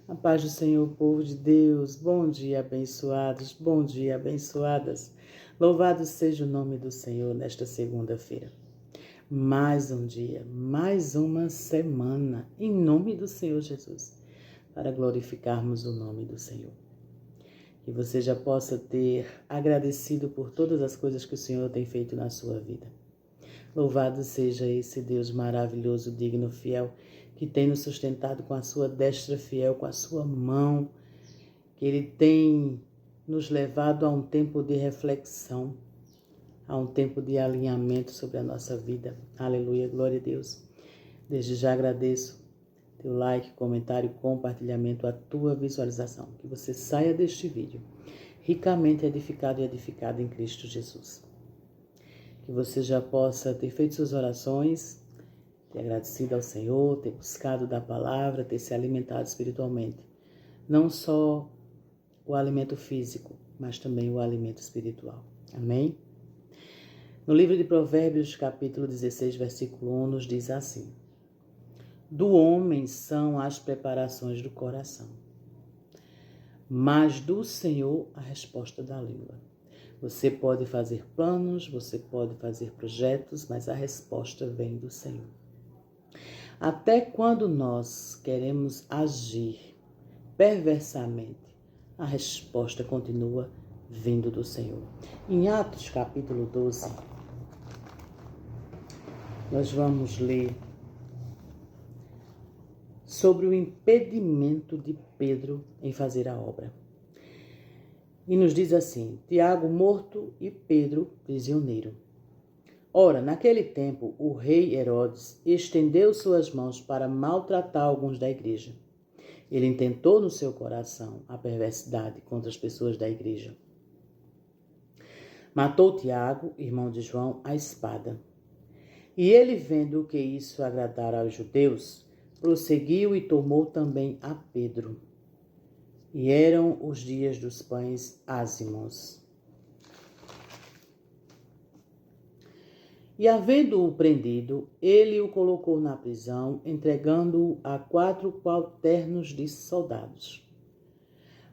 A paz do Senhor, povo de Deus. Bom dia, abençoados. Bom dia, abençoadas. Louvado seja o nome do Senhor nesta segunda-feira. Mais um dia, mais uma semana, em nome do Senhor Jesus, para glorificarmos o nome do Senhor. Que você já possa ter agradecido por todas as coisas que o Senhor tem feito na sua vida. Louvado seja esse Deus maravilhoso, digno, fiel, que tem nos sustentado com a sua destra fiel, com a sua mão, que Ele tem nos levado a um tempo de reflexão, a um tempo de alinhamento sobre a nossa vida. Aleluia, glória a Deus. Desde já agradeço teu like, comentário, compartilhamento, a tua visualização. Que você saia deste vídeo ricamente edificado e edificado em Cristo Jesus. Que você já possa ter feito suas orações, ter agradecido ao Senhor, ter buscado da palavra, ter se alimentado espiritualmente. Não só o alimento físico, mas também o alimento espiritual. Amém? No livro de Provérbios, capítulo 16, versículo 1, nos diz assim: do homem são as preparações do coração, mas do Senhor a resposta da língua. Você pode fazer planos, você pode fazer projetos, mas a resposta vem do Senhor. Até quando nós queremos agir perversamente, a resposta continua vindo do Senhor. Em Atos capítulo 12, nós vamos ler sobre o impedimento de Pedro em fazer a obra. E nos diz assim: Tiago morto e Pedro prisioneiro. Ora, naquele tempo, o rei Herodes estendeu suas mãos para maltratar alguns da igreja. Ele intentou no seu coração a perversidade contra as pessoas da igreja. Matou Tiago, irmão de João, à espada. E ele, vendo que isso agradara aos judeus, prosseguiu e tomou também a Pedro. E eram os dias dos pães ázimos. E, havendo-o prendido, ele o colocou na prisão, entregando-o a 4 quaternos de soldados,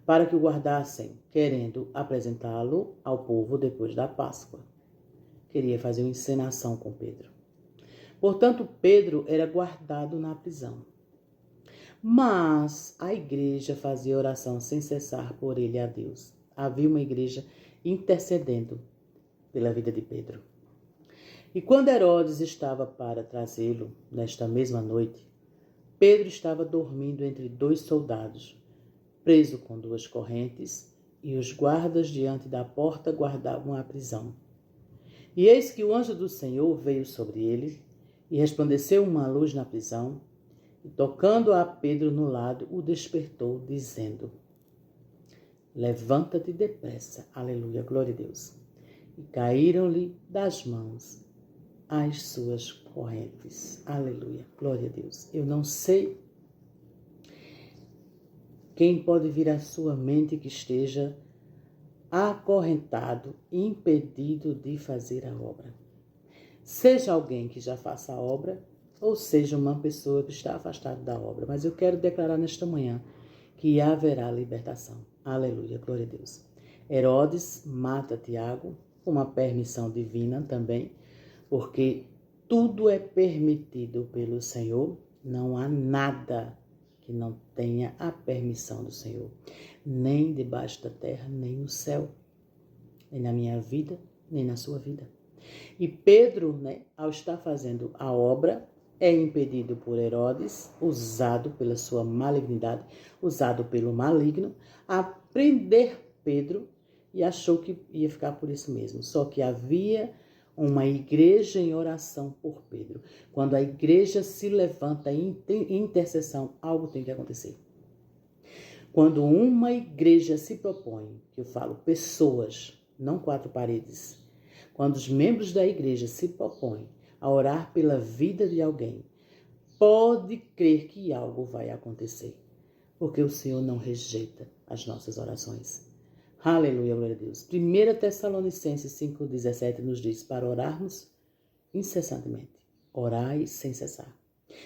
para que o guardassem, querendo apresentá-lo ao povo depois da Páscoa. Queria fazer uma encenação com Pedro. Portanto, Pedro era guardado na prisão. Mas a igreja fazia oração sem cessar por ele a Deus. Havia uma igreja intercedendo pela vida de Pedro. E quando Herodes estava para trazê-lo, nesta mesma noite, Pedro estava dormindo entre 2 soldados, preso com 2 correntes, e os guardas diante da porta guardavam a prisão. E eis que o anjo do Senhor veio sobre ele, e resplandeceu uma luz na prisão, e tocando a Pedro no lado, o despertou, dizendo: levanta-te depressa. Aleluia, glória a Deus. E caíram-lhe das mãos as suas correntes. Aleluia, glória a Deus. Eu não sei quem pode vir à sua mente que esteja acorrentado, impedido de fazer a obra. Seja alguém que já faça a obra, ou seja uma pessoa que está afastada da obra. Mas eu quero declarar nesta manhã que haverá libertação. Aleluia, glória a Deus. Herodes mata Tiago, uma permissão divina também, porque tudo é permitido pelo Senhor, não há nada que não tenha a permissão do Senhor, nem debaixo da terra, nem no céu, nem na minha vida, nem na sua vida. E Pedro, ao estar fazendo a obra, é impedido por Herodes, usado pela sua malignidade, usado pelo maligno, a prender Pedro, e achou que ia ficar por isso mesmo. Só que havia uma igreja em oração por Pedro. Quando a igreja se levanta em intercessão, algo tem que acontecer. Quando uma igreja se propõe, que eu falo pessoas, não 4 paredes, quando os membros da igreja se propõem a orar pela vida de alguém, pode crer que algo vai acontecer, porque o Senhor não rejeita as nossas orações. Aleluia, glória a Deus. 1 Tessalonicenses 5,17 nos diz para orarmos incessantemente. Orai sem cessar.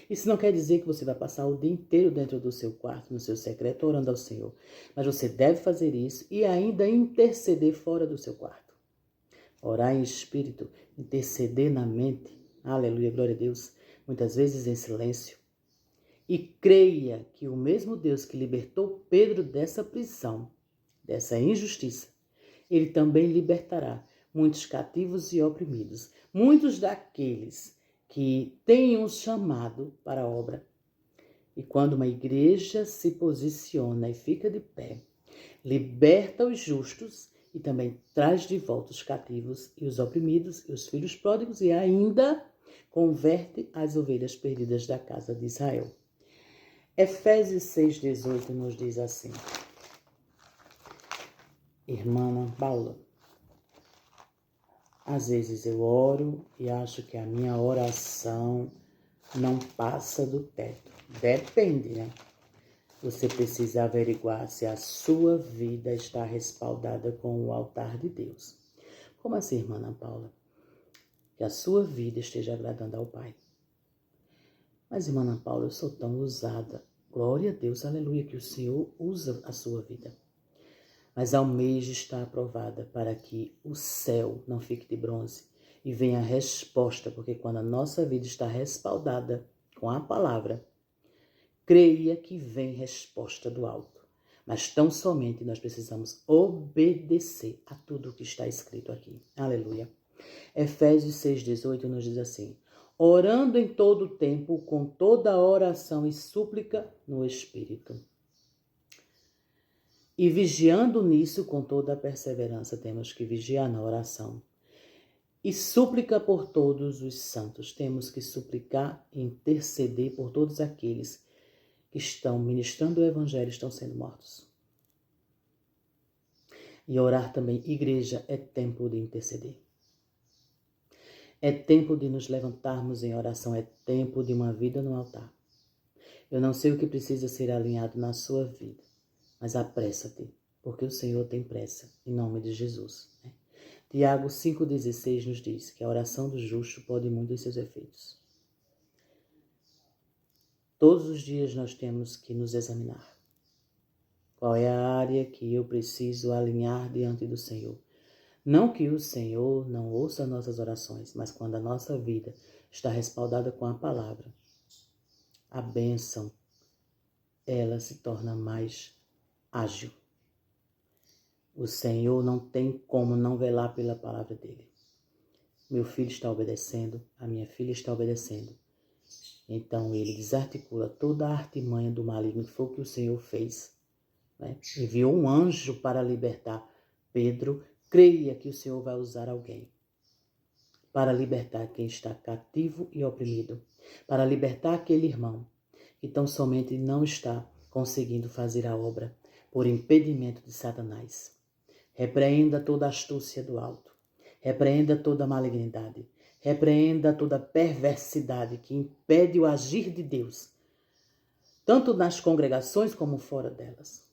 Isso não quer dizer que você vai passar o dia inteiro dentro do seu quarto, no seu secreto, orando ao Senhor. Mas você deve fazer isso e ainda interceder fora do seu quarto. Orar em espírito, interceder na mente. Aleluia, glória a Deus. Muitas vezes em silêncio. E creia que o mesmo Deus que libertou Pedro dessa prisão, dessa injustiça, ele também libertará muitos cativos e oprimidos. Muitos daqueles que têm um chamado para a obra. E quando uma igreja se posiciona e fica de pé, liberta os justos e também traz de volta os cativos e os oprimidos e os filhos pródigos e ainda converte as ovelhas perdidas da casa de Israel. Efésios 6,18 nos diz assim: Irmã Paula, às vezes eu oro e acho que a minha oração não passa do teto. Depende, né? Você precisa averiguar se a sua vida está respaldada com o altar de Deus. Como assim, irmã Ana Paula? Que a sua vida esteja agradando ao Pai. Mas, irmã Ana Paula, eu sou tão usada. Glória a Deus, aleluia, que o Senhor usa a sua vida. Mas almeja estar aprovada para que o céu não fique de bronze e venha a resposta, porque quando a nossa vida está respaldada com a palavra, creia que vem resposta do alto. Mas tão somente nós precisamos obedecer a tudo o que está escrito aqui. Aleluia. Efésios 6,18 nos diz assim: orando em todo o tempo, com toda oração e súplica no Espírito. E vigiando nisso com toda a perseverança, temos que vigiar na oração. E súplica por todos os santos. Temos que suplicar e interceder por todos aqueles que estão ministrando o Evangelho, estão sendo mortos. E orar também. Igreja, é tempo de interceder. É tempo de nos levantarmos em oração. É tempo de uma vida no altar. Eu não sei o que precisa ser alinhado na sua vida, mas apressa-te, porque o Senhor tem pressa, em nome de Jesus. Tiago 5,16 nos diz que a oração do justo pode muito em seus efeitos. Todos os dias nós temos que nos examinar. Qual é a área que eu preciso alinhar diante do Senhor? Não que o Senhor não ouça nossas orações, mas quando a nossa vida está respaldada com a palavra, a bênção, ela se torna mais ágil. O Senhor não tem como não velar pela palavra dele. Meu filho está obedecendo, a minha filha está obedecendo. Então ele desarticula toda a artimanha do maligno, que foi o que o Senhor fez. Enviou um anjo para libertar Pedro. Creia que o Senhor vai usar alguém para libertar quem está cativo e oprimido, para libertar aquele irmão que tão somente não está conseguindo fazer a obra por impedimento de Satanás. Repreenda toda astúcia do alto, repreenda toda malignidade, repreenda toda perversidade que impede o agir de Deus, tanto nas congregações como fora delas.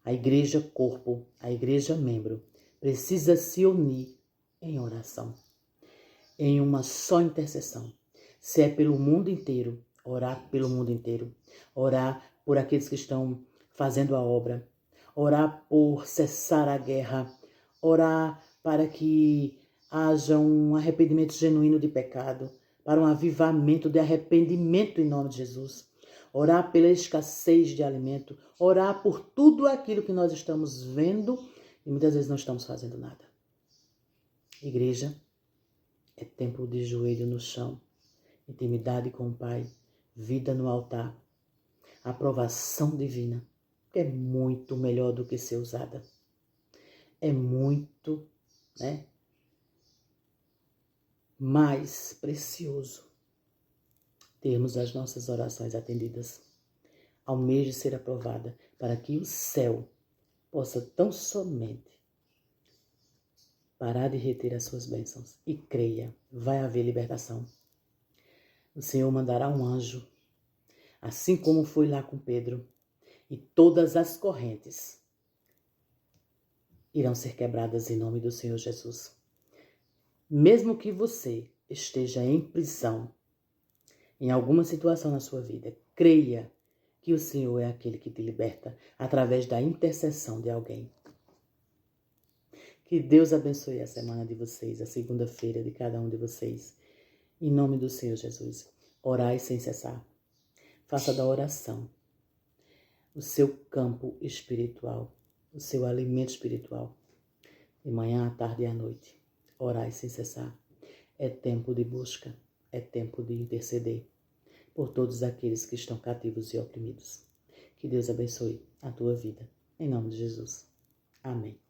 A igreja corpo, a igreja membro, precisa se unir em oração, em uma só intercessão. Se é pelo mundo inteiro, orar pelo mundo inteiro, orar por aqueles que estão fazendo a obra, orar por cessar a guerra, orar para que haja um arrependimento genuíno de pecado, para um avivamento de arrependimento em nome de Jesus. Orar pela escassez de alimento, orar por tudo aquilo que nós estamos vendo e muitas vezes não estamos fazendo nada. Igreja, é tempo de joelho no chão, intimidade com o Pai, vida no altar, aprovação divina, que é muito melhor do que ser usada. É muito, mais precioso termos as nossas orações atendidas. Almeje ser aprovada para que o céu possa tão somente parar de reter as suas bênçãos. E creia, vai haver libertação. O Senhor mandará um anjo, assim como foi lá com Pedro, e todas as correntes irão ser quebradas em nome do Senhor Jesus. Mesmo que você esteja em prisão, em alguma situação na sua vida, creia que o Senhor é aquele que te liberta através da intercessão de alguém. Que Deus abençoe a semana de vocês, a segunda-feira de cada um de vocês. Em nome do Senhor Jesus, orai sem cessar. Faça da oração o seu campo espiritual, o seu alimento espiritual. De manhã, à tarde e à noite, orai sem cessar. É tempo de busca, é tempo de interceder por todos aqueles que estão cativos e oprimidos. Que Deus abençoe a tua vida. Em nome de Jesus. Amém.